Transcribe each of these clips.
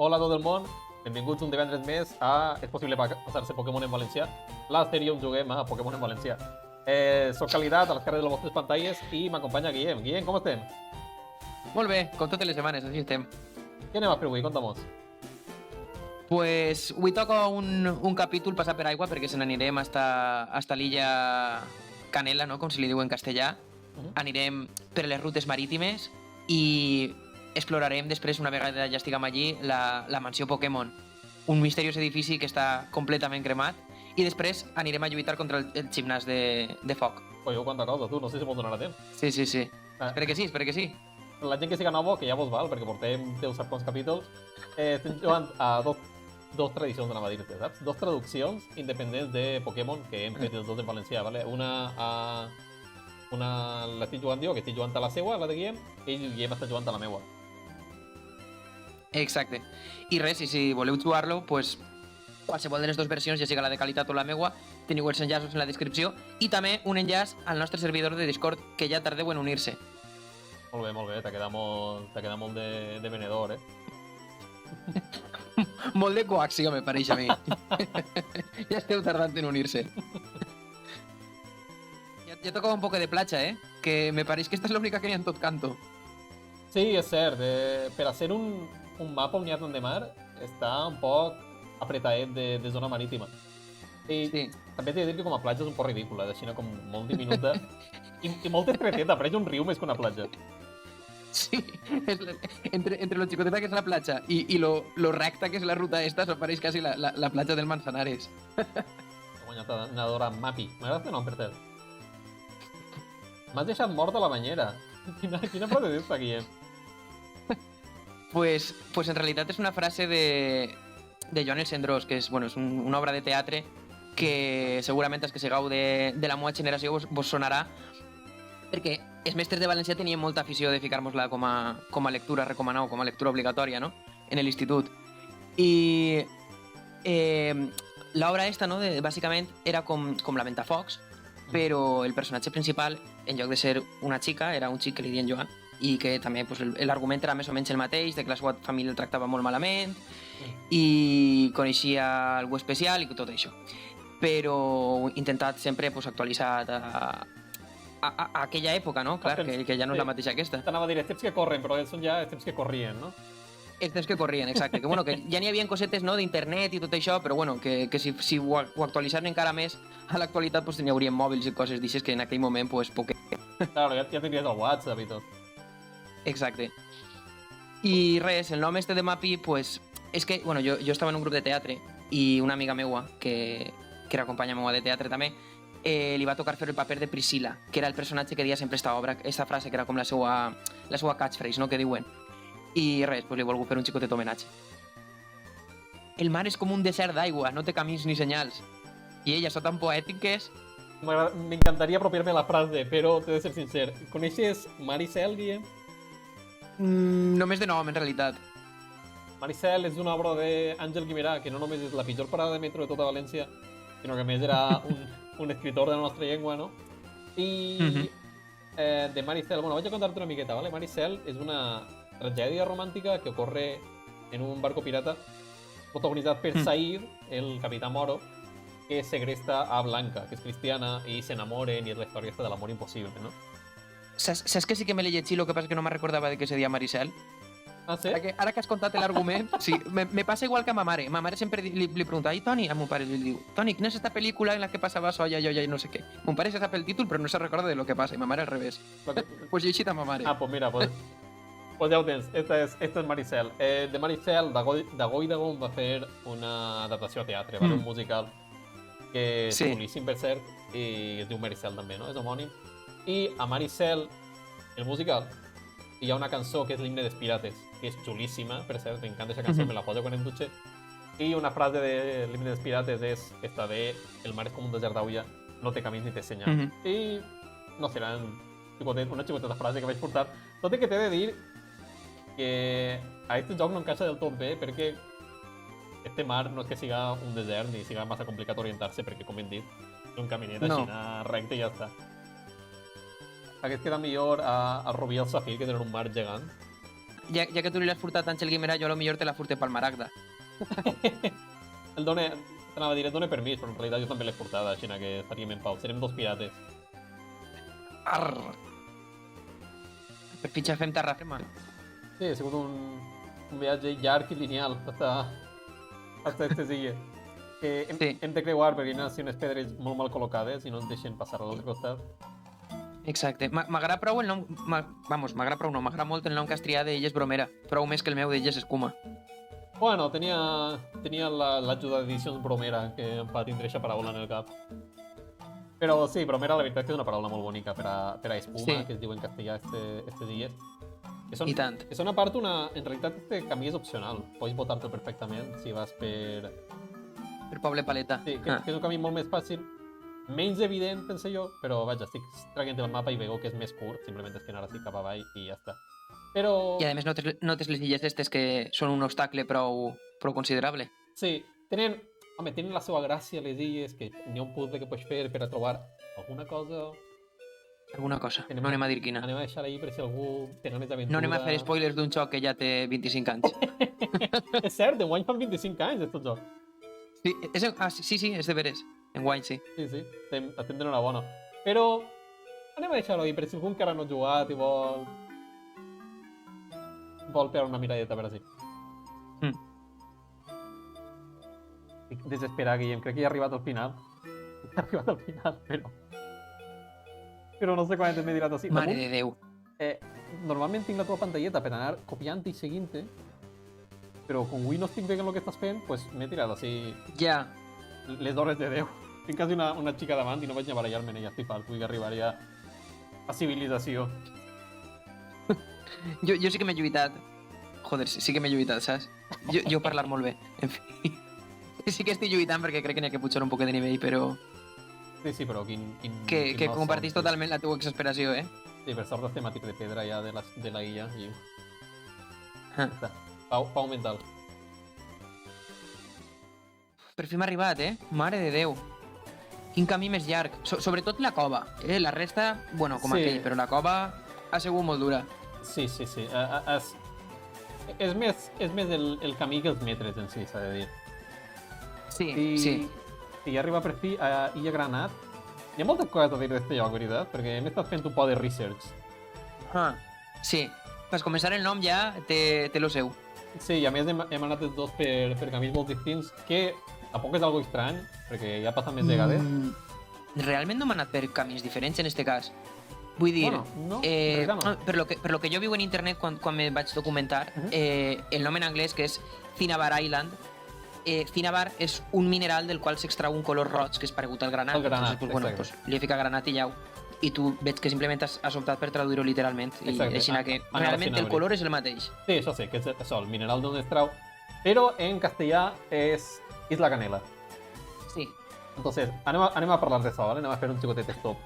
Hola a tot el món, benvinguts un divendres més a És possible passar-se Pokémon en valencià, la sèrie on juguem a Pokémon en valencià. Soc Calidat, a l'esquerra de les vostres pantalles, i m'acompanya Guillem. Guillem, com estem? Molt bé, com totes les setmanes, així estem. Què anem a fer avui? Conta-mos. Pues avui toca un capítol passar per aigua perquè se n'anirem hasta l'illa Canela, no? Com se li diu en castellà. Anirem per les rutes marítimes i explorarem després, una vegada ja estiguem allí, la mansió Pokémon. Un misteriós edifici que està completament cremat i després anirem a lluitar contra el gimnàs de foc. Colló, quanta cosa, tu, no sé si mos donarà temps. Sí. Espero que sí, espero que sí. La gent que siga nova, que ja vos val, perquè portem 10 sap quants capítols, estem jugant a dos tradicions, anava a dir-te, saps? Dos traduccions independents de Pokémon que hem fet els dos en valencià, ¿vale? Una l'estic jugant jo, que estic jugant a la seua, la de Guillem, i Guillem està jugant a la meua. Exacte. I res, i si voleu jugar-lo, pues, qualsevol de les dues versions, ja siga la de qualitat o la meua, teniu els enllaços en la descripció i també un enllaç al nostre servidor de Discord, que ja tardeu en unir-se. Molt bé, t'ha quedat molt de venedor, Molt de coacció, me pareix a mi. Ja esteu tardant en unir-se. Ja tocava un poc de platja, que me pareix que esta és l'única que n'hi ha en tot canto. Sí, és cert. Per a ser un mapa on hi ha tant de mar, està un poc apretadet de zona marítima. I Sí. també t'he de dir que com a platja és un poc ridícula, així com molt diminuta i molt estreteta, pareix un riu més que una platja. Sí, entre lo xicoteta que és la platja i lo recta que és la ruta esta, pareix quasi la platja del Manzanares. He guanyat una Dora Mapi. M'agrada fer nom, per cert. M'has deixat mort a la banyera. Quina frase és esta, Guillem? Pues en realitat és una frase de Joan el Cendrós, que és una obra de teatre que segurament els que sigueu de la meva generació vos sonarà, perquè els mestres de valencià tenien molta afició de ficar-nos-la com a lectura recomanada o com a lectura obligatòria, no?, en l'institut. I l'obra esta, no?, bàsicament era com la Ventafocs, però el personatge principal, en lloc de ser una xica, era un xic que li diuen Joan, i que també l'argument era més o menys el mateix, de que la seva família el tractava molt malament i coneixia algú especial i tot això. Però intentat sempre actualitzat a aquella època, no? Clar, que ja no és la mateixa aquesta. T'anava a dir, els temps que corren, però són ja els temps que corrien, no? Els temps que corrien, exacte. Que ja n'hi havia cosetes, no?, d'internet i tot això, però que si ho actualitzaren encara més a l'actualitat, pues n'hi haurien mòbils i coses d'aixes que en aquell moment, pues, poquet. Claro, ja tenies el WhatsApp i tot. Exacte. I res, el nom este de Mapi, pues, és que, jo estava en un grup de teatre i una amiga meua, que era companya meua de teatre també, li va tocar fer el paper de Priscila, que era el personatge que deia sempre esta obra, esta frase que era com la seva catchphrase, no?, que diuen. I res, pues li he volgut fer un xicotet homenatge. El mar és com un desert d'aigua, no té camins ni senyals. I ell, això tan poètic que és... M'encantaria apropiar-me la frase, però t'he de ser sincer. Coneixes Maricel, Guillem? Només de nom, en realitat. Maricel és una obra d'Àngel Guimerà, que no només és la pitjor parada de metro de tota València, sinó que a més era un escritor de la nostra llengua, no? I de Maricel, vaig a contar-te una miqueta, ¿vale? Maricel és una tragèdia romàntica que ocorre en un barco pirata protagonitzat per Said, el capità Moro, que segresta a Blanca, que és cristiana, i s'enamoren, i és la història de l'amor impossible, no? Saps que sí que me l'he llegit, el que passa que no me recordava de què se deia Maricel? Ah, sí? Ara que has contat l'argument, sí, me passa igual que a ma mare. Ma mare sempre li pregunta, i Toni, a mon pare li diu, Toni, quina és esta pel·lícula en la que passava això, i no sé què? Mon pare se sap el títol, però no se recorda de lo que passa, i ma mare al revés. Pues jo he llegit a ma mare. Ah, pues mira, pues ja ho tens. Esta és Maricel. De Maricel, Dagoi Dagón va fer una adaptació a teatre, un musical, que és boníssim, per cert, i es diu Maricel també, no? És homònim. I a Maricel, el musical, hi ha una cançó que és l'himne dels pirates, que és xulíssima, per cert, m'encanta aquesta cançó, me la poso quan em dutxe. I una frase de l'himne dels pirates és esta de el mar és com un desert d'aigua, no té camins ni té senyal. I no serà una xicoteta frase que vaig portar. Tot i que t'he de dir que a aquest joc no encaixa del tot bé, perquè este mar no és que siga un desert ni siga massa complicat orientar-se, perquè, com hem dit, és un caminet així recte i ja està. Hagués quedat millor a Rubí i el Safir, que tenen un mar gegant. ja que tu li l'has furtat a Àngel Guimerà, jo a lo millor te la furté pel Maragda. T'anava a dir, et dona permís, però en realitat jo també l'he portada, així que estaríem en pau. Serem dos pirates. Arr! Per fi ja fem terra ferma. Sí, ha sigut un viatge llarg i lineal hasta aquestes illes. Que hem de creuar perquè hi ha unes pedres molt mal col·locades i no ens deixen passar a l'altre costat. Exacte. M'agrada prou el nom... m'agrada prou no, m'agrada molt el nom que has triat d'Illes Bromera. Prou més que el meu d'Illes Escuma. Bueno, tenia l'ajuda d'edicions Bromera, que em fa tindre aquesta paraula en el cap. Però sí, Bromera la veritat que és una paraula molt bonica per a espuma, sí, que es diu en castellà aquestes illes. I tant. Que són a part en realitat este camí és opcional. Pots botar-te perfectament si vas per... Per Poble Paleta. Sí, que és un camí molt més fàcil. Menys evident, pense jo, però vaja, estic traient el mapa i veieu que és més curt, simplement és que anar així cap avall i ja està. Però... I a més notes les illes estes que són un obstacle prou considerable. Sí, tenen la seva gràcia les illes, que n'hi ha un puzzle que pots fer per a trobar alguna cosa... Alguna cosa, no anem a dir quina. Anem a deixar ahí per si algú té ganes d'aventura... No anem a fer spoilers d'un joc que ja té 25 anys. És cert, enguany fan 25 anys d'aquest joc. Sí, sí, és de veres. Enguany, sí. Sí, estem d'enhorabona. Però anem a deixar-ho ahí per si algú encara no ha jugat i vol pegar una miradeta per així. Estic desesperat, Guillem. Crec que he arribat al final. Però no sé quan m'he tirat així. Mare de Déu. Normalment tinc la teva pantalleta per anar copiant i seguint-te, però com avui no estic veient el que estàs fent, doncs m'he tirat així... Ja. Les hores de Déu. Tinc quasi una xica davant i no vaig a barallar-me en ella, estic fals. Vull arribar ja a civilització. Jo sí que m'he lluitat. Joder, sí que m'he lluitat, saps? Jo parlar molt bé, en fi. Sí que estic lluitant perquè crec que n'hi ha que pujar un poc de nivell, però... Sí, però quin que compartís totalment la teva exasperació, eh? Sí, per sort els temàtics de pedra ja de la illa i... Pau mental. Per fi m'ha arribat, eh? Mare de Déu. Quin camí més llarg. Sobretot la cova. La resta, bueno, com aquell, però la cova ha sigut molt dura. Sí. És més el camí que els metres en si, s'ha de dir. Sí. I arriba per fi a Illa Granat. Hi ha moltes coses a dir d'aquest lloc, veritat, perquè hem estat fent un poc de research. Sí. Per començar el nom ja té lo seu. Sí, i a més hem anat els dos per camins molt distints, que tampoc és algo estrany, perquè ja ha passat més vegades. Realment no hem anat per camins diferents en este cas. Vull dir, no. Per lo que jo viu en internet quan me vaig documentar, el nom en anglès, que és Cinnabar Island, Cinnabar és un mineral del qual s'extrau un color roig que és paregut al granat. El granat, entonces, bueno, pues, li he ficat granat i llau. I tu veig que simplement has optat per traduir-ho literalment. Exacte. I així que realment el color és el mateix. Sí, això sí, que és això, el mineral d'on es trau. Però en castellà és Isla Canela. Sí. Entonces, anem a parlar d'això, anem a fer un xicotet stop.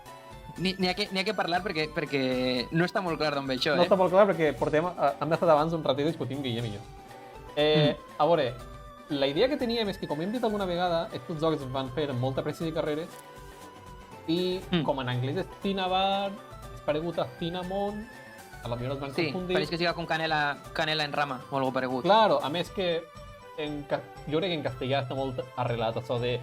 N'hi ha que parlar perquè no està molt clar d'on ve això, No està molt clar perquè hem estat abans un ratet discutint Guillem i jo. A veure, la idea que teníem és que, com hem dit alguna vegada, aquests jocs es van fer amb molta pressa i carreres i com en anglès és Cinnabar, és paregut a Cinnamon, a la millor es van confundir. Sí, pareix que siga com canela en rama o algo paregut. Claro, a més que jo crec que en castellà està molt arrelat això de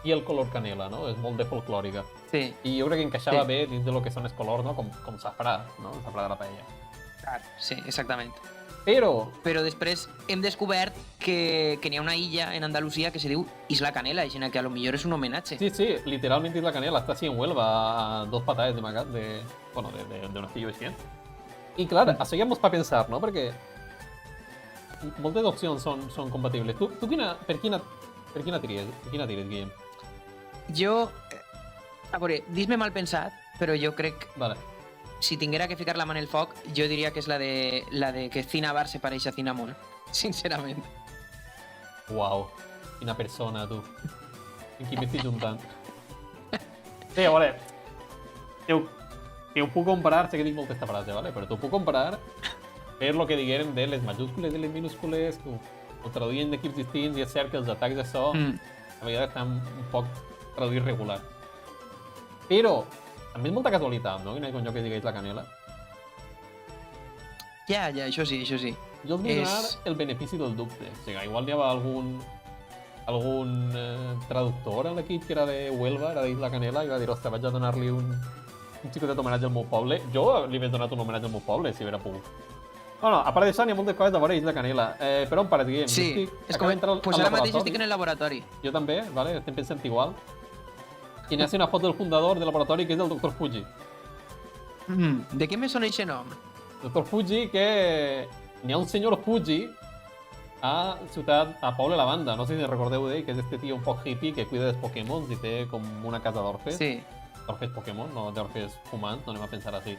i el color canela, no? És molt de folclòrica. Sí. I jo crec que encaixava bé dins de lo que són els colors, no? Com safrà, no? El safrà de la paella. Clar, sí, exactament. Però després hem descobert que n'hi ha una illa en Andalusia que se diu Isla Canela, així que a lo millor és un homenatge. Sí, literalment Isla Canela, està així en Huelva, a 2 patades d'una filla així. I clar, això ja mos fa pensar, no? Perquè moltes opcions són compatibles. Tu per quina tires, Guillem? Jo, a veure, dis-me mal pensat, però jo crec... Vale. Si tinguera que ficar la mà en el foc, jo diria que és la de que Cinnabar se pareix a Cinnamon, sincerament. Uau, quina persona, tu. En qui m'estic juntant. Sí, a veure, que ho puc comparar, sé que dic molt aquesta frase, ¿vale? Però t'ho puc comparar per lo que diguérem de les majúscules i les minúscules, que ho traduïen d'equips distints i és cert que els atacs de so a vegades estan un poc traduïts regular. Però també és molta casualitat, no? Que no hi ha un lloc que digueix la canela. Ja, això sí, això sí. Jo els vull donar el benefici del dubte. O sigui, igual hi havia algun traductor a l'equip que era de Huelva, era d'Isla Canela, i va dir, ostres, vaig a donar-li un xicotet homenatge al meu poble. Jo li vaig donar un homenatge al meu poble, si hubiera pogut. No, a part d'això n'hi ha moltes coses a veure a Isla Canela. Per on pares, Guillem? Sí, és com... Pues ara mateix estic en el laboratori. Jo també, vale? Estem pensant igual. I n'hi ha una foto del fundador del laboratori, que és el Dr. Fuji. De què me sona aquest nom? Dr. Fuji, que n'hi ha un senyor Fuji a Poble Lavanda. No sé si recordeu d'ell, que és este tio un poc hippie que cuida dels Pokémons i té com una casa d'orfes. Sí. D'orfes Pokémon, no d'orfes fumants, no anem a pensar així.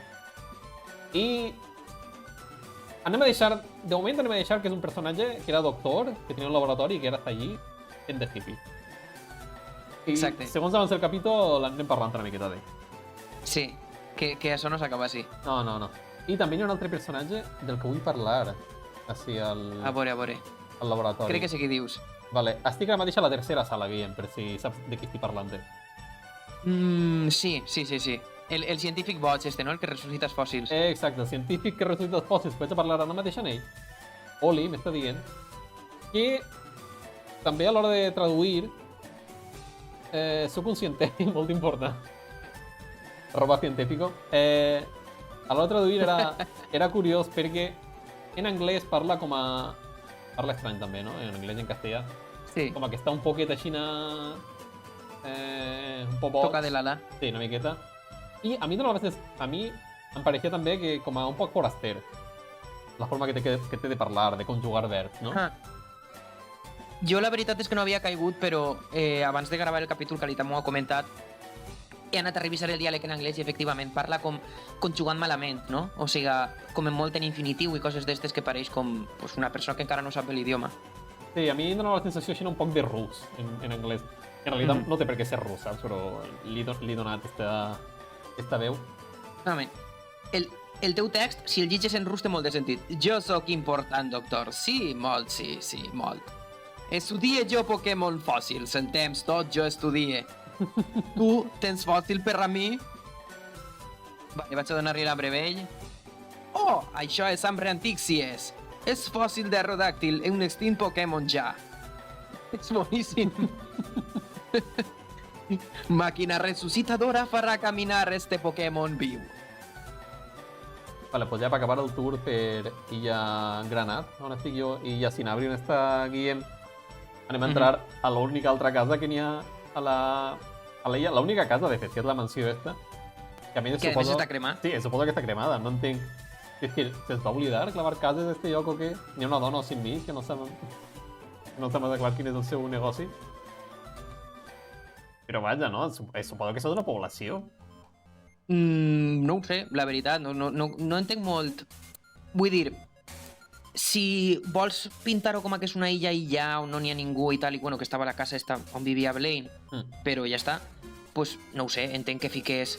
I anem a deixar, de moment anem a deixar que és un personatge que era doctor, que tenia un laboratori i que ara està allí en de hippie. I exacte. Segons avança el capítol anem parlant una miqueta d'ell. Sí, que això no s'acaba així. No. I també hi ha un altre personatge del que vull parlar. Així al... A veure. Al laboratori. Crec que sé què dius. Vale, estic ara mateix a la tercera sala, Guillem, per si saps de qui estic parlant. Sí. El científic boig este, no? El que ressuscita els fòssils. Exacte, el científic que ressuscita els fòssils. Vaig a parlar ara mateix amb ell. Oli m'està dient que també a l'hora de traduir soc un científic molt important. Roba científico. A l'hora de traduir era curiós perquè en anglès parla com a... Parla estrany també, no? En anglès i en castellà. Sí. Com que està un poquet aixina... un poc boig. Toca de l'ala. Sí, una miqueta. I a mi em pareixia també que com a un poc foraster. La forma que té de parlar, de conjugar verbs, no? Jo la veritat és que no havia caigut, però abans de gravar el capítol que l'Itamu ha comentat, he anat a revisar el diàleg en anglès i efectivament parla com conjugant malament, no? O sigui, com en molt en infinitiu i coses d'estes que pareix com pues, una persona que encara no sap l'idioma. Sí, a mi em dona la sensació així un poc de rus en anglès. En realitat no té per què ser rus, saps? Però li he donat esta veu. Home, el teu text, si el llitges en rus, té molt de sentit. Jo sóc important, doctor. Sí, molt. Estudie jo Pokémon fòssils. En temps tot jo estudie. Tu tens fòssil per a mi? Vale, vaig a donar-li l'ambrevell. Oh, això és ambre antic, si és. És fòssil de Aerodàctil, un extint Pokémon ja. És boníssim. Màquina resucitadora farà caminar este Pokémon viu. Vale, pues ja per acabar el tour per Illa Granat, on estic jo, i Illa Cinabri, on està Guillem, anem a entrar a l'única altra casa que n'hi ha a l'illa, l'única casa, de fet, que és la mansió esta, que a mi que suposo... està cremada. Sí, suposo que està cremada, no entenc. És que se'ns va oblidar clavar cases d'este lloc o què? N'hi ha una dona sin mi que no s'ha clar quin és el seu negoci. Però vaja, no? Suposo que és d'una població. No ho sé, la veritat, no entenc molt. Vull dir, si vols pintar-ho com que és una illa on no n'hi ha ningú i tal, i bueno, que estava a la casa esta on vivia Blaine, però ja està, pues no ho sé, entenc que fiqués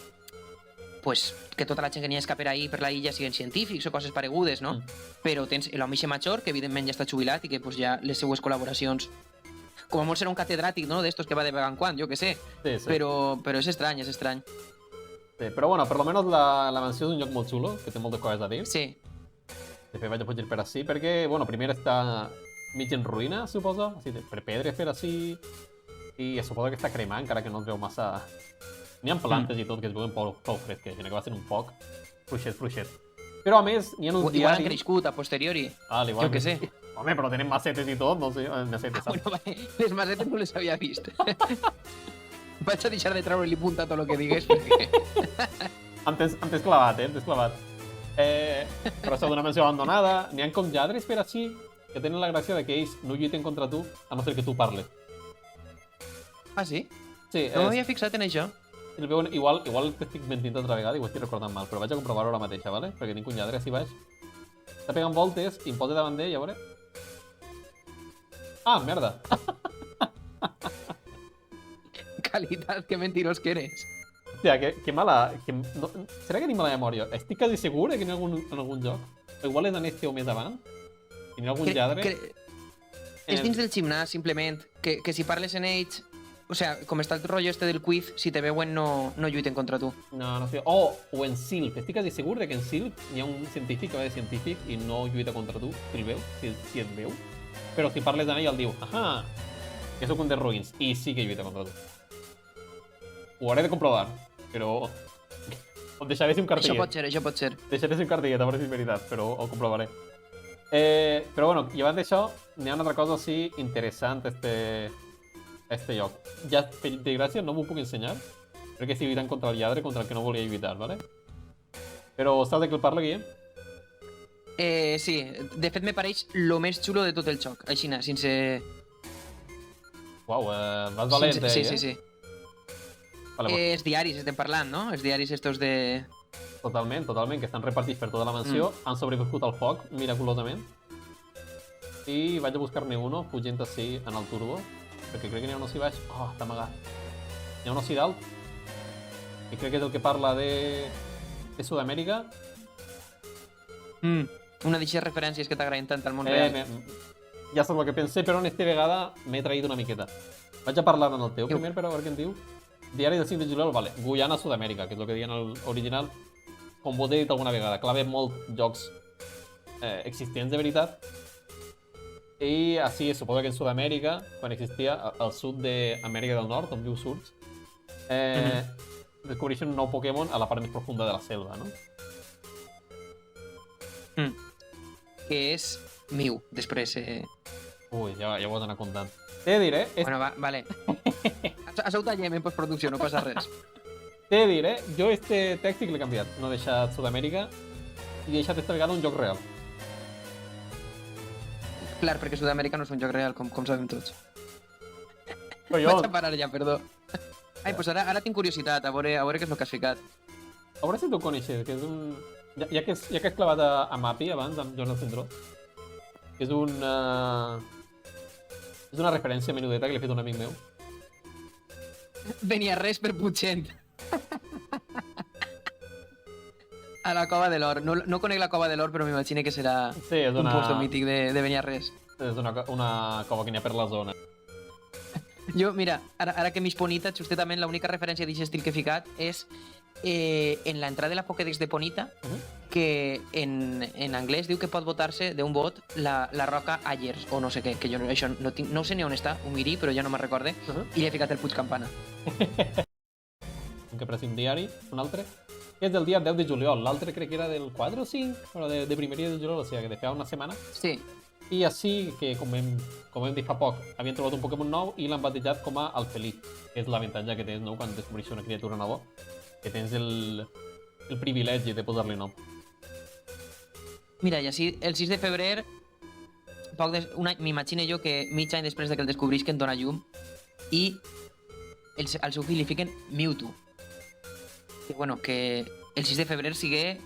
pues, que tota la gent que n'hi ha per ahí per la illa siguin científics o coses paregudes, no? Però tens l'home major, que evidentment ja està jubilat i que pues, ja les seues col·laboracions com a molt serà un catedràtic, no?, d'estos que va de vegant quan, jo que sé. Sí. Però és estrany, Sí, però bueno, per lo menos la mansió és un lloc molt xulo, que té moltes coses a dir. Sí. De fet, vaig a pujar per ací, perquè, bueno, primer està mig en ruïna, suposo, així, per pedres per ací, i suposo que està cremant, encara que no es veu massa... N'hi ha plantes i tot que es veuen prou fresques, sinó que va ser un poc fluixet. Però a més, n'hi ha uns diaris... Igual han crescut a posteriori. Igual jo que sé. Home, però tenen macetes i tot, no sé, macetes, saps? Bueno, vale, les macetes no les havia vist. Vaig a deixar de treure-li punta tot el que digués, perquè... Em tens clavat, em tens clavat. Però això d'una mansió abandonada, n'hi ha com lladres per així, que tenen la gràcia de que ells no lluiten contra tu, a no ser que tu parles. Ah, sí? Sí. No m'havia fixat en això. Igual t'estic mentint altra vegada i ho estic recordant mal, però vaig a comprovar-ho ara mateixa, ¿vale? Perquè tinc un lladre així baix. Està pegant voltes i em posa davant d'ell, a veure... Ah, merda! Calitat, que mentirós que eres. Hòstia, que mala... No, serà que tinc mala memòria? Estic quasi segur que en algun joc. Igual és en este o més avant. Hi ha algun lladre... És dins del gimnàs, simplement. Que si parles en ells, O sea, com està el rotllo este del quiz, si te veuen no lluiten contra tu. No sé. Oh, o en Silph. Estic quasi segur de que en Silph hi ha un científic que va de científic i no lluita contra tu, si el veu, si et veu. Però si parles amb ell, el diu, ahà, que sóc un de ruïns, i sí que lluita contra tu. Ho hauré de comprovar, però... O deixaré un cartellet. Això pot ser. Deixaré un cartellet, a veure si és veritat, però ho comprovaré. Però bueno, llevat d'això, n'hi ha una altra cosa així interessant este lloc. Ja, per gràcia, no m'ho puc ensenyar, perquè estic lluitant contra el lladre, contra el que no volia lluitar, ¿vale? Però saps de què el parla, Guillem? Sí, de fet me pareix lo més xulo de tot el joc, així, sense... Uau, vas valent, Sí. Vale, Els diaris estem parlant, no? Els diaris estos de... Totalment, que estan repartits per tota la mansió, han sobreviscut al foc, miraculosament. I vaig a buscar-ne uno, fugint així en el turbo, perquè crec que n'hi ha un així baix. Oh, està amagat. N'hi ha un així dalt, i crec que és el que parla de Sud-amèrica. Una d'aquestes referències que t'agraden tant al món real. Ja saps el que pensé, però en esta vegada m'he traït una miqueta. Vaig a parlar en el teu primer, però a veure què en diu. Diari del 5 de juliol, vale. Guyana, Sud-amèrica, que és el que deien en l'original. Com vos he dit alguna vegada, clave molt jocs existents de veritat. I així, suposo que en Sud-amèrica, quan existia al sud d'Amèrica del Nord, on viu Surge, descobreixen un nou Pokémon a la part més profunda de la selva, no? Que és Mew, després... Ui, ja ho has d'anar comptant. T'he de dir, Bueno, vale. Això ho tallem en postproducció, no passa res. T'he de dir, jo este text sí que l'he canviat. No he deixat Sud-amèrica i he deixat esta vegada un joc real. Clar, perquè Sud-amèrica no és un joc real, com sabem tots. Però jo... Vaig a parar ja, perdó. Ai, doncs ara tinc curiositat, a veure què és el que has ficat. A veure si tu coneixes, que és un... Ja que has clavat a Mappy abans, amb Joan Centró, que és una referència menudeta que li he fet un amic meu. Venia res per Puigcent. A la Cova de l'Or. No conec la Cova de l'Or, però m'imagino que serà un posto mític de Beniarrés. És una cova que n'hi ha per la zona. Jo, mira, ara que m'he Ponita, justament l'única referència d'aquest estil que he ficat és en l'entrada de la Pokédex de Ponita, que en anglès diu que pot votar-se d'un vot la roca Ayers, o no sé què, que jo això no sé ni on està, ho miri, però ja no me'n recorde, i li he ficat el Puig Campana. Que apareix un diari, un altre, que és del dia 10 de juliol, l'altre crec que era del 4 o 5, però de primeria de juliol, o sigui que de fa una setmana. Sí. I així, que com hem dit fa poc, havien trobat un Pokémon nou i l'han batejat com a Alfeliz, que és l'avantatge que tens, no?, quan descobreixes una criatura nova, que tens el privilegi de posar-li nom. Mira, i així, el 6 de febrer, m'imagino jo que mig any després de que el descobrisquen dona llum i al seu fill li fiquen Mewtwo. Que, bueno, que el 6 de febrer sigui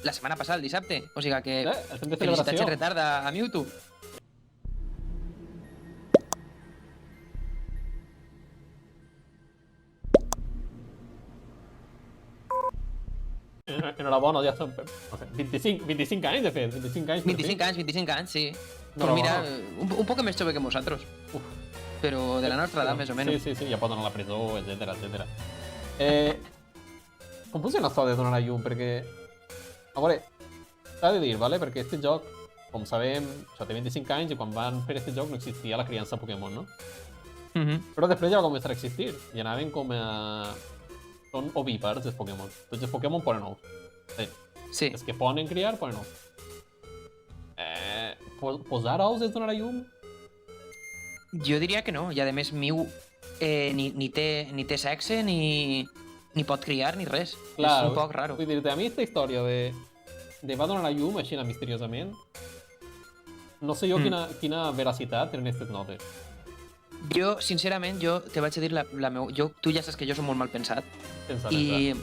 la setmana passada, el dissabte. O sigui que felicitats en retard a Mewtwo. Enhorabona, ja són, no sé, 25 anys, de fet, 25 anys. 25 anys, sí. Però mira, un poc més jove que nosaltres. Però de la nostra edat, més o menys. Sí, ja poden anar a la presó, etcètera. Com funciona això de donar a llum? Perquè, a veure, s'ha de dir, ¿vale? Perquè aquest joc, com sabem, això té 25 anys i quan van fer aquest joc no existia la criança Pokémon, no? Però després ja va començar a existir i anaven com a... Són ovípars, els Pokémon. Tots els Pokémon ponen ous. Sí. Els que ponen criar, ponen ous. Posar ous és donar a llum? Jo diria que no. I a més, Mew ni té sexe, ni pot criar, ni res. Clar, és un poc raro. Vull dir-te, a mi aquesta història de va donar a llum així misteriosament, no sé jo quina veracitat tenen aquestes notes. Jo, sincerament, te vaig a dir la meva... Tu ja saps que jo soc molt mal pensat. I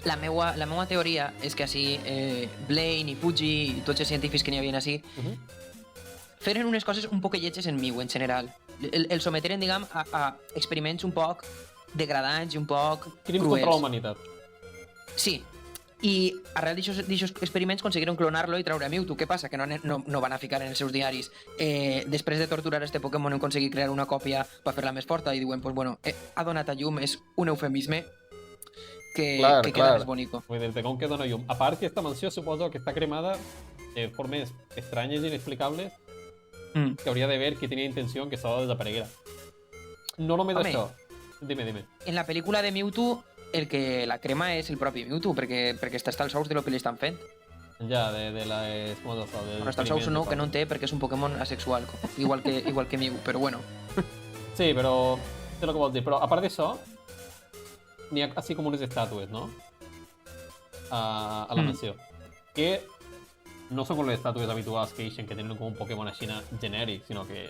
la meua teoria és que així Blaine i Fuji i tots els científics que n'hi havia així feren unes coses un poc lletges en Mew, en general. El someteren, diguem, a experiments un poc degradants i un poc crims contra la humanitat. Sí. I arrel d'aixòs experiments aconseguiren clonar-lo i treure a Mewtwo. Què passa? Que no van a ficar en els seus diaris. Després de torturar este Pokémon hem aconseguit crear una còpia per fer-la més forta i diuen, pues bueno, ha donat a llum, és un eufemisme que queda més bonico. Vull dir-te, com que dona llum. A part que esta mansió suposo que està cremada de formes estranyes i inexplicables que hauria de ver que tenia intenció que això desapareguera. No només això. Dime. En la pel·lícula de Mewtwo el que la crema és el propi Mewtwo, perquè està als ous de lo que li estan fent. Ja, de la... Com es diu? Bueno, està als ous no, que no en té perquè és un Pokémon asexual, igual que Mew, però bueno. Sí, però... sé el que vols dir, però a part d'això, n'hi ha així com unes estàtues, no? A la mansió. Que no són com les estàtues habituals que ixen, que tenen com un Pokémon així genèric, sinó que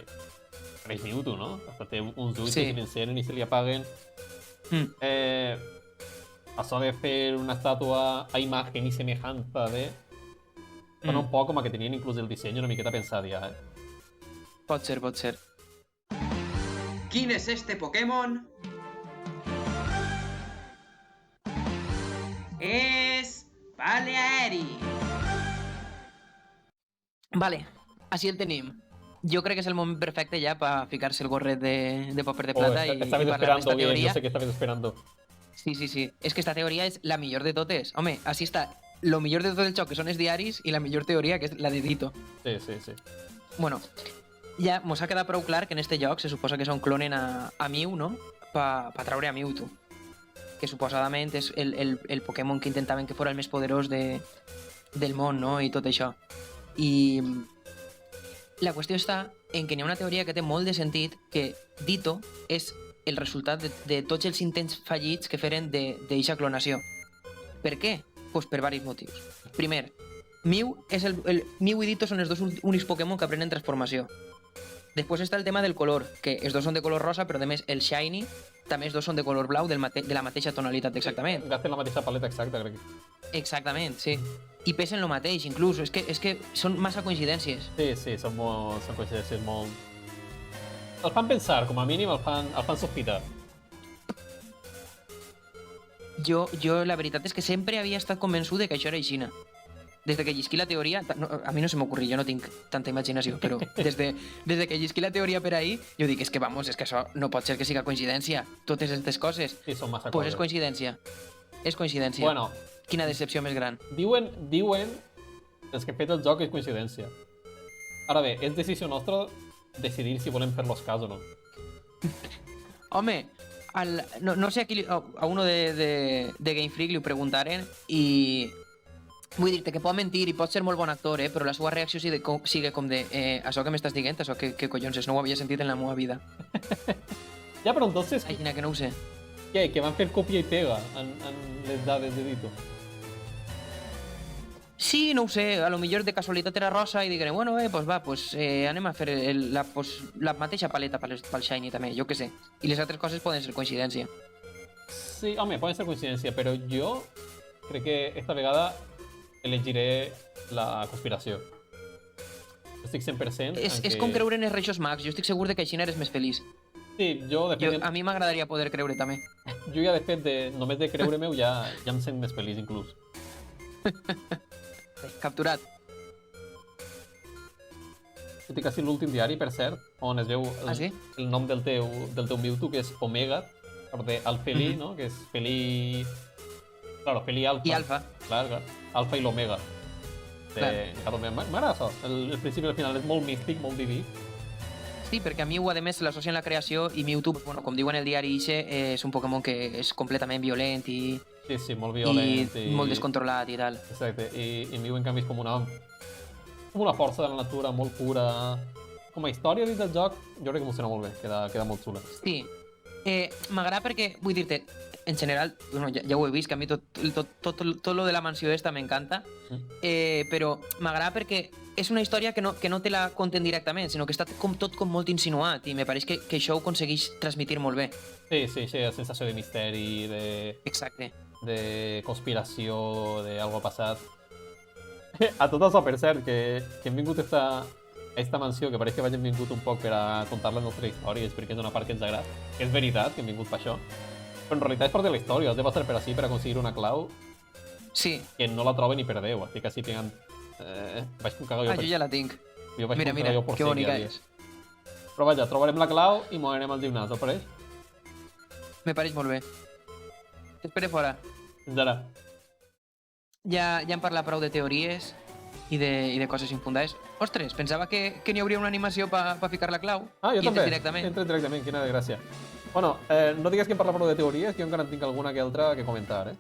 pareix Mewtwo, no? Hasta té uns ulls que s'encenen i se li apaguen. Això de fer una estàtua a imagen i semejanza de... Sona un poc com que tenien inclús el disseny una miqueta pensat ja, Pot ser. ¿Quién es este Pokémon? Es... Baleari. Vale, així el tenim. Jo crec que és el moment perfecte ja per ficar-se el gorret de Popper de Plata i parlar d'esta teoria. No sé què estaves esperando. Sí. És que esta teoria és la millor de totes. Home, així està lo millor de tot el xoc, que són els diaris, i la millor teoria, que és la de Ditto. Sí. Bueno, ja mos ha quedat prou clar que en este lloc se suposa que són clonen a Mew, no? Per traure a Mewtwo. Que suposadament és el Pokémon que intentaven que fos el més poderós del món, no? I tot això. I la qüestió està en que n'hi ha una teoria que té molt de sentit, que Ditto és el resultat de tots els intents fallits que feren d'eixa clonació. Per què? Pues per diversos motius. Primer, Mew i Ditto són els dos únics Pokémon que aprenen transformació. Després està el tema del color, que els dos són de color rosa, però a més el Shiny també els dos són de color blau de la mateixa tonalitat, exactament. Gasten la mateixa paleta exacta, crec. Exactament, sí. I pesen lo mateix, inclús. És que són massa coincidències. Sí, són coincidències molt... El fan pensar, com a mínim el fan sospitar. Jo la veritat és que sempre havia estat convençut de que això era aixina. Des de que llisqui la teoria... a mi no se m'ocorri, jo no tinc tanta imaginació, però des de que llisqui la teoria per ahí, jo dic, és que això no pot ser que siga coincidència. Totes aquestes coses. Sí, són massa pues és coincidència. És coincidència. Bueno. Quina decepció més gran. Diuen els que han fet el joc és coincidència. Ara bé, és decisió nostra decidir si volem fer-los cas o no. Home, no sé a uno de Game Freak li ho preguntaren i vull dir-te que pot mentir i pot ser molt bon actor, però la seva reacció sigue com de això que m'estàs dient, això que collons és, no ho havia sentit en la meva vida. Ja, però entonces... Aixina que no ho sé. Què? Que van fer còpia i pega en les dades de Ditto? Sí, no ho sé, a lo millor de casualitat era rosa i digueren, bueno, pues anem a fer la mateixa paleta pel Shiny també, jo què sé. I les altres coses poden ser coincidència. Sí, home, poden ser coincidència, però jo crec que esta vegada elegiré la conspiració. Estic 100% és com creure en els Reixos Mags, jo estic segur de que així eres més feliç. Sí, a mi m'agradaria poder creure també. Jo ja, de fet, només de creure meu ja em sent més feliç, inclús. Capturat. Estic quasi l'últim diari, per cert, on es veu el nom del teu Mewtwo, que és Omega, de Alfeli, no? Que és Feli... Claro, Feli Alfa. I Alfa. Clar. Alfa i l'Omega. M'agrada això. El principi i el final és molt místic, molt diví. Sí, perquè a Mew, a més, l'associen a la creació i Mewtwo, bueno, com diuen el diari Ixe, és un Pokémon que és completament violent i... Sí, molt violent. I molt descontrolat i tal. Exacte. I Mew, en canvi, és com una força de la natura molt pura. Com a història dins del joc, jo crec que funciona molt bé. Queda molt xula. Sí. M'agrada perquè, vull dir-te, en general, bueno, ja ho he vist, que a mi tot lo de la mansió esta m'encanta, però m'agrada perquè és una història que no te la conten directament, sinó que està tot com molt insinuat i me pareix que això ho aconsegueix transmitir molt bé. Sí, la sensació de misteri, Exacte. De conspiració, d'algo passat. A tot això, per cert, que hem vingut a esta mansió, que pareix que hagin vingut un poc per a contar la nostra història, perquè és una part que ens agrada, que és veritat que hem vingut per això, però en realitat és part de la història, has de passar per així per aconseguir una clau. Sí. que no la troben ni per Déu. Així que si tenen... vaig com cagar jo Ah, jo ja la tinc. Jo vaig Mira, com mira, cagar jo per que bonica sèrie, és. Però vaja, trobarem la clau i morirem al gimnàs, no pareix? Me pareix molt bé. T'espere fora. Fins ara. Ja hem parlat prou de teories i de coses infundades. Ostres, pensava que n'hi hauria una animació per ficar la clau. Ah, jo I entres també. directament. Entres directament, quina de gràcia. Bueno, no digues que em parla prou de teories, que jo encara en tinc alguna que altra que comentar,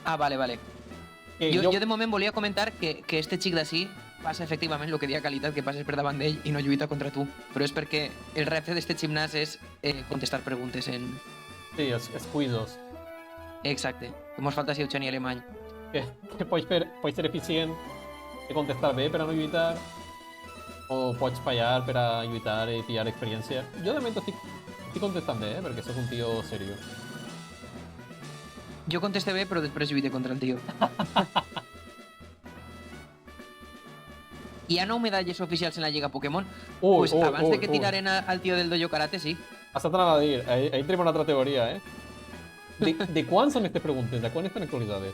Ah, vale, vale. Que Jo de moment volia comentar que este xic d'ací passa efectivament el que dia Qualitat, que passes per davant d'ell i no lluita contra tu. Però és perquè el repte d'este gimnàs és contestar preguntes en... Sí, els quizzos. Exacte. Mos falta si Eugeni alemany. Que pots ser eficient i contestar bé per a no lluitar, o pots fallar per a lluitar i pillar experiència. Jo de moment estic contestant bé, perquè sóc un tio seriós. Jo contesté bé, però després lluite contra el tio. Hi ha 9 medalles oficials en la Lliga Pokémon? Pues abans de que tiraren al tio del Dojo Karate, sí. Això t'anava a dir, ahí tenim una altra teoria, De quan són aquestes preguntes? De quan estan actualitzades?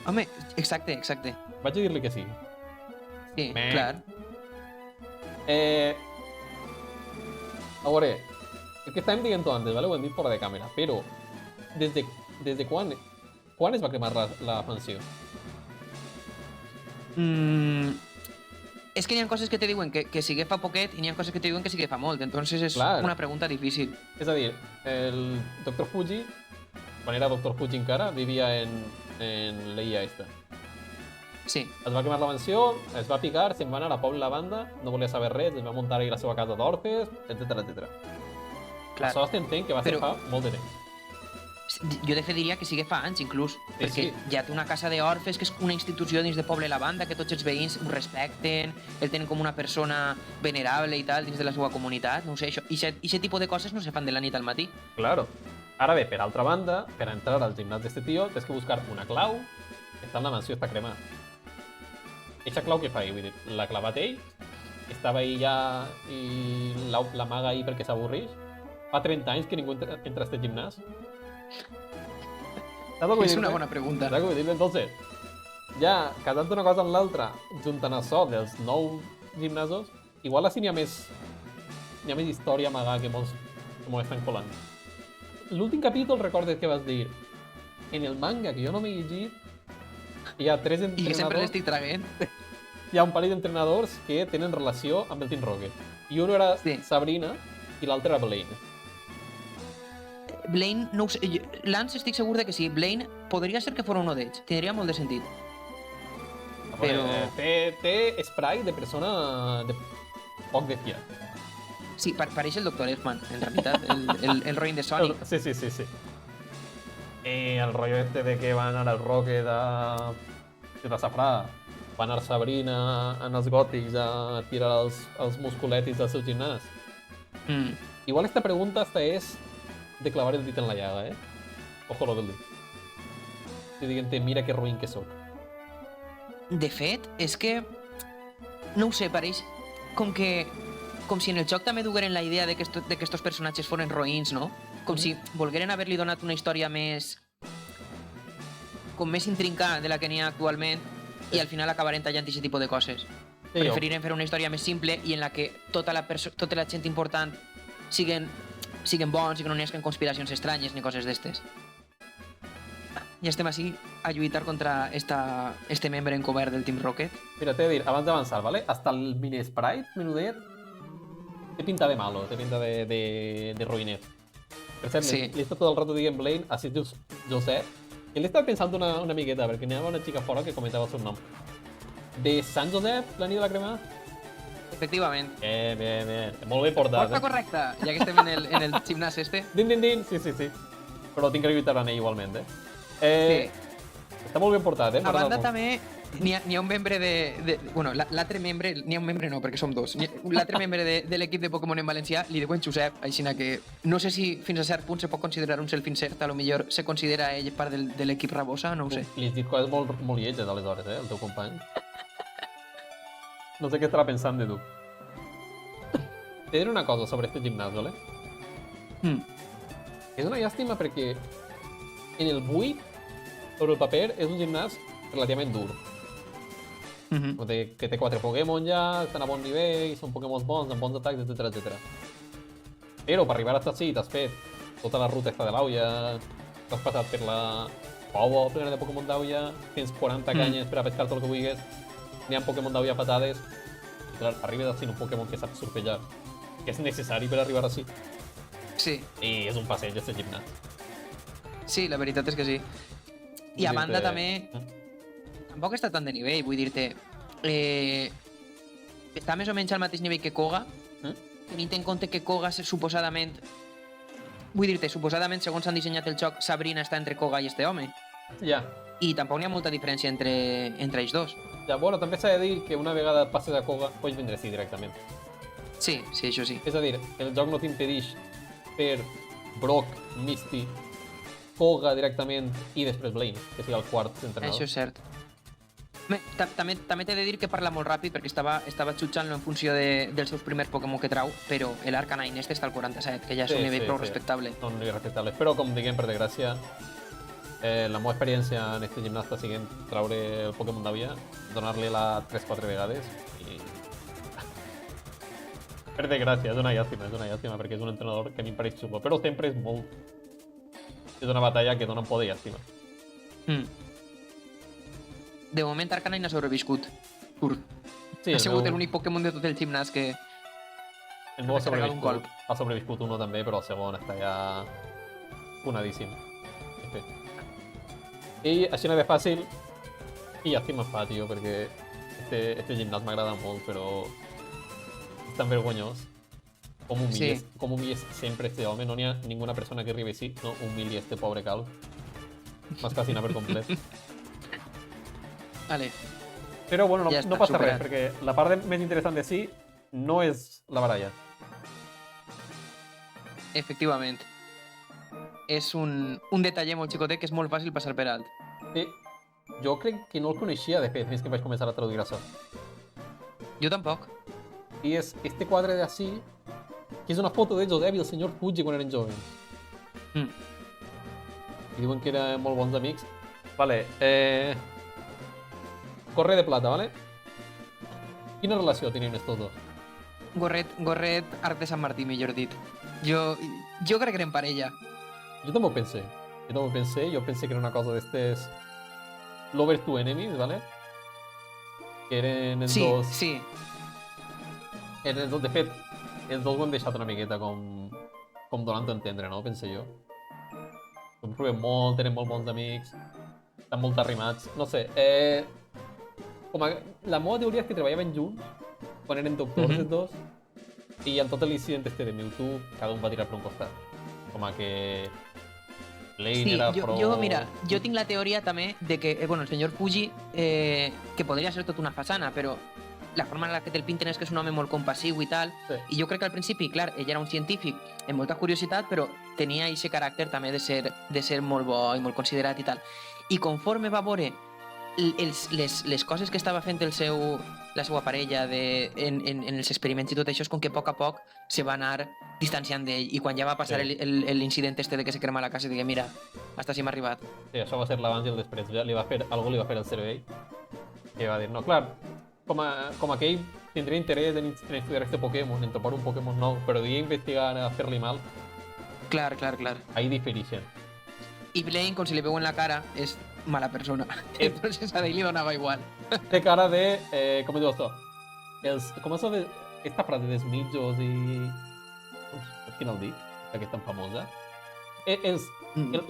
Home, exacte. Vaig a dir-li que sí. Sí, clar. A veure, el que estàvem dient antes, ¿vale? Ho hem dit fora de càmera, però des de quan es va cremar la mansió? És que n'hi ha coses que te diuen que sigue fa poquet i n'hi ha coses que te diuen que sigue fa molt, entonces és una pregunta difícil. És a dir, el Dr. Fuji, quan era Dr. Fuji encara, vivia en l'illa esta. Sí. Es va cremar la mansió, es va picar, se'n va anar a Poble Lavanda, no volia saber res, es va muntar ahí la seva casa d'orfes, etc. Clar. Això s'entén que va ser fa molt de temps. Jo de fet diria que sigue fa anys, inclús, perquè ja té una casa d'orfes, que és una institució dins de Poble Lavanda, que tots els veïns ho respecten, el tenen com una persona venerable i tal, dins de la seva comunitat, no ho sé, això. I aquest tipus de coses no se fan de la nit al matí. Claro. Ara bé, per altra banda, per entrar al gimnàs d'este tio, tens que buscar una clau que està en la mansió, està cremada. Eixa clau què fa? Vull dir, l'ha clavat ell, estava ahí ja i l'amaga ahí perquè s'avorreix. Fa 30 anys que ningú entra a este gimnàs. És una bona pregunta. Saps què vull dir? Entonces, ja casant una cosa amb l'altra, juntant això dels 9 gimnasos, igual així n'hi ha més història amagada que molts estan colant. L'últim capítol, recordes que vas dir, en el manga, que jo no m'he llegit, hi ha 3 entrenadors... I que sempre l'estic traguent. Hi ha un parell d'entrenadors que tenen relació amb el Team Rocket. I un era Sabrina i l'altre era Blaine. Blaine, no ho sé, Lance estic segur de que sí. Blaine podria ser que fos uno d'ells. Tindria molt de sentit. Però... Té spray de persona de poc de fiar. Sí, pareix el Dr. Eggman, en realitat, el Roin de Sonic. Sí. El rotllo este de que va anar el Rocket a Safrà, va anar Sabrina en els gòtics a tirar els musculetis del seu gimnàs. Igual esta pregunta hasta és de clavar el dit en la llaga, Ojo lo que el dic. I diguent-te, mira que ruïn que sóc. De fet, és que... No ho sé, pareix com si en el joc també dugueren la idea de que estos personatges foren roïns, no? Com si volgueren haver-li donat una història més... com més intrincada de la que n'hi ha actualment i al final acabaren tallant aquest tipus de coses. Preferiren fer una història més simple i en la que tota la gent important siguen bons i que no n'hi hagi conspiracions estranyes ni coses d'estes. Ja estem així a lluitar contra este membre encobert del Team Rocket. Mira, t'he de dir, abans d'avançar, ¿vale? Hasta el mini sprite, menudet, té pinta de malo, té pinta de ruïnet. Per cert, li està tot el rato dient Blaine, així es diu Josep, i l'he estat pensant una miqueta, perquè n'hi havia una xica fora que comentava el seu nom. De Sant Josep, la nit de la crema? Efectivament. Bien. Molt ben portat. Porta correcta, ja que estem en el gimnàs este. Din. Sí. Però tinc que lluitar en ell igualment, Sí. Està molt ben portat, A banda també n'hi ha un membre bueno, l'altre membre, n'hi ha un membre no, perquè som dos. L'altre membre de l'equip de Pokémon en valencià li diuen Josep, així que no sé si fins a cert punt se pot considerar un self-insert, a lo millor se considera ell part de l'equip Rabosa, no ho sé. Li has dit coses molt lletges, aleshores, el teu company. No sé què estarà pensant de tu. T'he de dir una cosa sobre este gimnàs, ¿vale? És una llàstima perquè en el 8 sobre el paper és un gimnàs relativament dur. Que té 4 Pokémon ja, estan a bon nivell, són Pokémon bons, amb bons atacs, etc. Però per arribar hasta així t'has fet tota la ruta esta de l'Auia, t'has passat per la cova plena de Pokémon d'Auia, tens 40 canyes per a pescar tot el que vulguis, n'hi ha Pokémon d'Auia patades, i clar, arribes a un Pokémon que sap surfejar, que és necessari per arribar així. Sí. I és un passeig, este gimnàs. Sí, la veritat és que sí. I a banda també... Tampoc està tan de nivell, vull dir-te... Està més o menys al mateix nivell que Koga, tenint en compte que Koga suposadament... Vull dir-te, suposadament, segons s'han dissenyat el joc, Sabrina està entre Koga i este home. Ja. I tampoc n'hi ha molta diferència entre ells dos. Ja, bueno, també s'ha de dir que una vegada passes a Koga, pots vindre així directament. Sí, sí, això sí. És a dir, el joc no t'impedeix fer Brock, Misty, Koga directament i després Blaine, que sigui el quart entrenador. Això és cert. També t'he de dir que parla molt ràpid perquè estava jutjant-lo en funció dels seus primers Pokémon que trau, però l'Arcanine este està al 47, que ja és un nivell prou respectable. Un nivell respectable. Però, com diguem, per desgràcia, la meva experiència en aquest gimnàs està siguent traure el Pokémon d'Avia, donar-li la 3-4 vegades i... Per desgràcia, és una llàstima, perquè és un entrenador que a mi em pareix xulo, però sempre és molt... És una batalla que dona un poder llàstima. De moment Arcanine ha sobreviscut. Sí, ha sigut l'únic Pokémon de tot el gimnàs que... El meu ha sobreviscut uno també, però el segon està ja... punadíssim. I així no de fàcil, i llàstima fa, tio, perquè este gimnàs m'agrada molt, però és tan vergonyós. Com humilles sempre este home, no n'hi ha ninguna persona que arribi així, no humilli este pobre calv. M'has fascinat per complet. Vale. Però bueno, ja no passa res, perquè la part més interessant de sí no és la baralla. Efectivament. És un detallet molt xicotet que és molt fàcil passar per alt. Sí. Jo crec que no el coneixia, de fet, fins que vaig començar a traduir això. Jo tampoc. I és este quadre d'ací, que és una foto de Josep i el senyor Fuji quan eren jovens. I diuen que eren molt bons amics. Vale, Gorret de plata, ¿vale? Quina relació tenen estos dos? Gorret, arc de Sant Martí, millor dit. Jo crec que eren parella. Jo també ho pensé. Jo pensé que era una cosa d'estes... Lovers to enemies, ¿vale? Que eren els dos... Sí. Eren els dos, de fet, els dos ho hem deixat una miqueta com donant a entendre, no? Pense jo. Em provem molt, tenen molt bons amics, estan molt arrimats, no sé. La meva teoria és que treballaven junts quan eren doctors els dos i en tot l'incident este de Mewtwo cada un va tirar per un costat. Com que Lane era pro... Mira, jo tinc la teoria també de que, el senyor Fuji, que podria ser tot una façana, però la forma en la que te'l pinten és que és un home molt compassiu i tal, i jo crec que al principi, clar, ell era un científic amb molta curiositat, però tenia aquest caràcter també de ser molt bo i molt considerat i tal. I conforme va veure les coses que estava fent la seva parella en els experiments i tot això, és com que a poc se va anar distanciant d'ell, i quan ja va passar l'incident este de que se crema la casa, digué, mira, hasta si m'ha arribat. Sí, això va ser l'abans i el després. Algú li va fer el cervell i va dir, no, clar, com que ell tindria interès en estudiar este Pokémon, en topar un Pokémon nou, però dir investigar a fer-li mal... Clar. Ahí diferixen. I Blaine, com si li veu en la cara, és mala persona. Entonces a ell li donava igual. Té cara de... com diu això? Com això de... Esta frase dels mitjos i... Quin el dic? Que és tan famosa.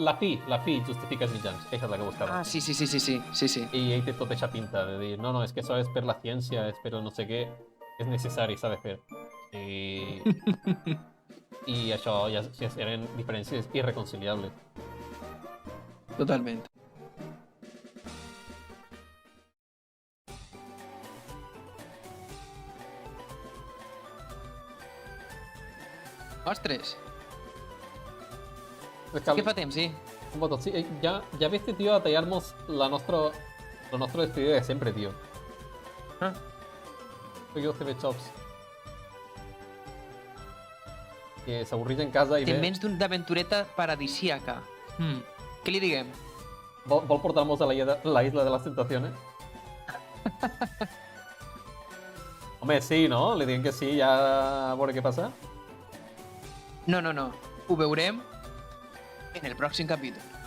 La fi justifica els mitjans. Aquesta és la que buscava. Ah, sí. I ell té tota aquesta pinta de dir, no, és que això és per la ciència, és per no sé què, és necessari, s'ha de fer. I això ja eren diferències irreconciliables. Totalment. Ostres! Què fa temps, sí? Un botó, sí. Ya viste, tío, a tallarnos la nostra despedida de sempre, tío. Ah. Soy yo, TV Chops. Que s'avorreix en casa i ve... Te'n vens d'aventureta paradisíaca. Què li diguem? Vol portar-nos a la isla de les tentaciones? Home, sí, no? Li diem que sí, ja a veure què passa. No. Ho veurem en el pròxim capítol.